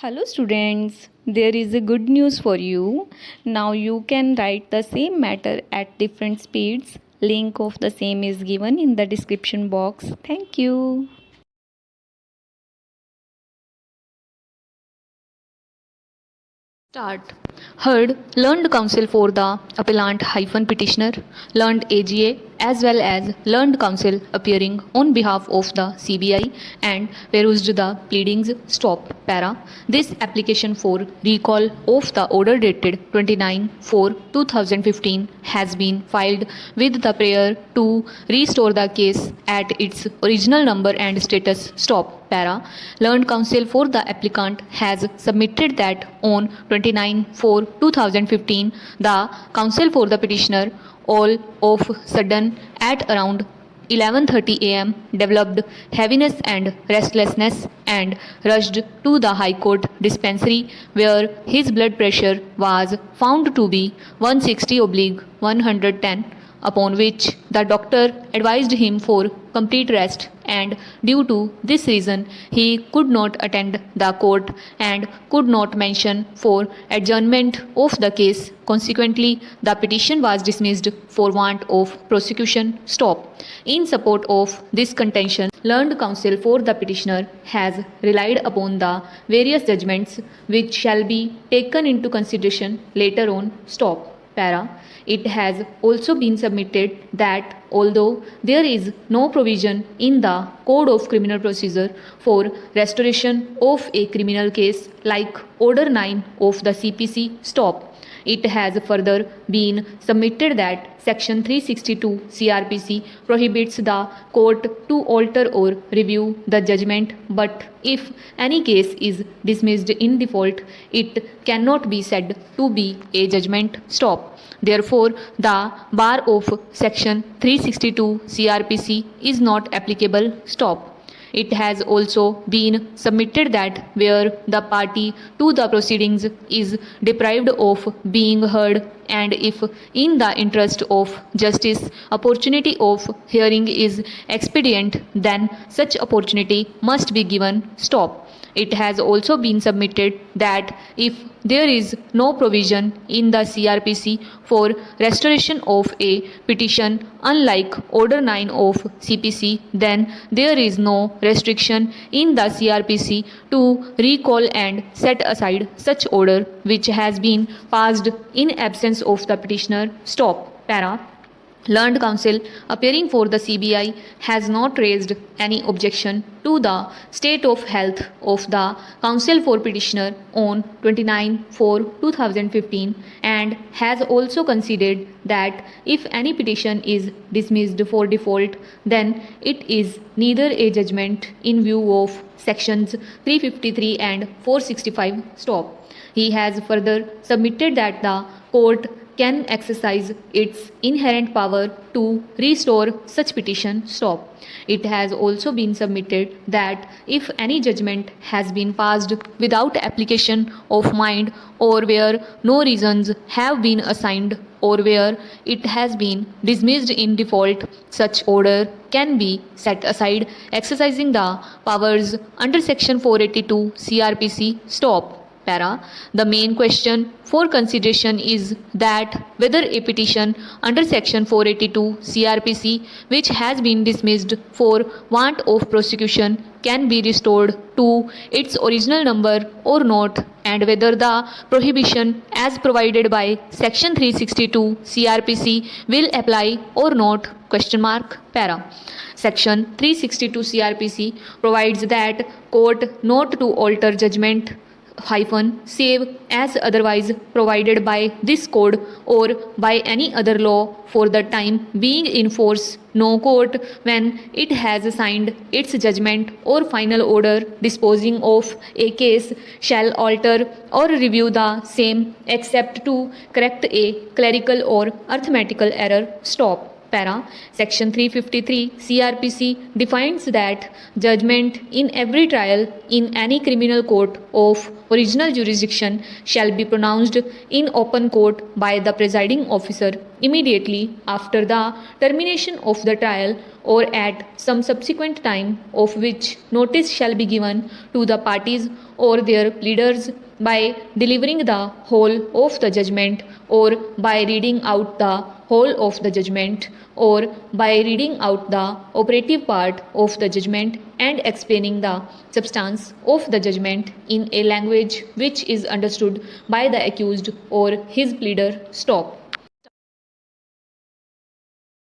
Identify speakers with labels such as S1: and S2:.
S1: Hello students, there is a good news for you. Now you can write the same matter at different speeds. Link of the same is given in the description box. Thank you. Start. Heard, learned counsel for the appellant-petitioner, learned AGA as well as learned counsel appearing on behalf of the CBI and perused the pleadings. Stop. Para. This application for recall of the order dated 29/4/2015 has been filed with the prayer to restore the case at its original number and status. Stop. Para. Learned counsel for the applicant has submitted that on 29/4/2015 the counsel for the petitioner all of sudden at around 11:30 am developed heaviness and restlessness and rushed to the High Court dispensary where his blood pressure was found to be 160/110, upon which the doctor advised him for complete rest, and due to this reason he could not attend the court and could not mention for adjournment of the case. Consequently, the petition was dismissed for want of prosecution. Stop. In support of this contention, learned counsel for the petitioner has relied upon the various judgments which shall be taken into consideration later on. Stop. Para. It has also been submitted that although there is no provision in the Code of Criminal Procedure for restoration of a criminal case like Order 9 of the CPC. Stop. It has further been submitted that Section 362 CRPC prohibits the court to alter or review the judgment, but if any case is dismissed in default, it cannot be said to be a judgment. Stop. Therefore, the bar of Section 362 CRPC is not applicable. Stop. It has also been submitted that where the party to the proceedings is deprived of being heard, and if in the interest of justice opportunity of hearing is expedient, then such opportunity must be given. Stop. It has also been submitted that if there is no provision in the CRPC for restoration of a petition unlike Order 9 of CPC, then there is no restriction in the CRPC to recall and set aside such order which has been passed in absence of the petitioner. Stop. Para. Learned counsel appearing for the CBI has not raised any objection to the state of health of the counsel for petitioner on 29/4/2015 and has also considered that if any petition is dismissed for default, then it is neither a judgment in view of sections 353 and 465. Stop. He has further submitted that the court can exercise its inherent power to restore such petition. Stop. It has also been submitted that if any judgment has been passed without application of mind, or where no reasons have been assigned, or where it has been dismissed in default, such order can be set aside exercising the powers under Section 482 CRPC. Stop. Para. The main question for consideration is that whether a petition under Section 482 CRPC which has been dismissed for want of prosecution can be restored to its original number or not, and whether the prohibition as provided by Section 362 CRPC will apply or not. Question mark. Para. Section 362 CRPC provides that court not to alter judgment save as otherwise provided by this code or by any other law for the time being in force. No court, when it has signed its judgment or final order disposing of a case, shall alter or review the same except to correct a clerical or arithmetical error. Stop. Para. Section 353 CRPC defines that judgment in every trial in any criminal court of original jurisdiction shall be pronounced in open court by the presiding officer immediately after the termination of the trial or at some subsequent time of which notice shall be given to the parties or their pleaders by delivering the whole of the judgment or by reading out the whole of the judgment or by reading out the operative part of the judgment and explaining the substance of the judgment in a language which is understood by the accused or his pleader. Stop.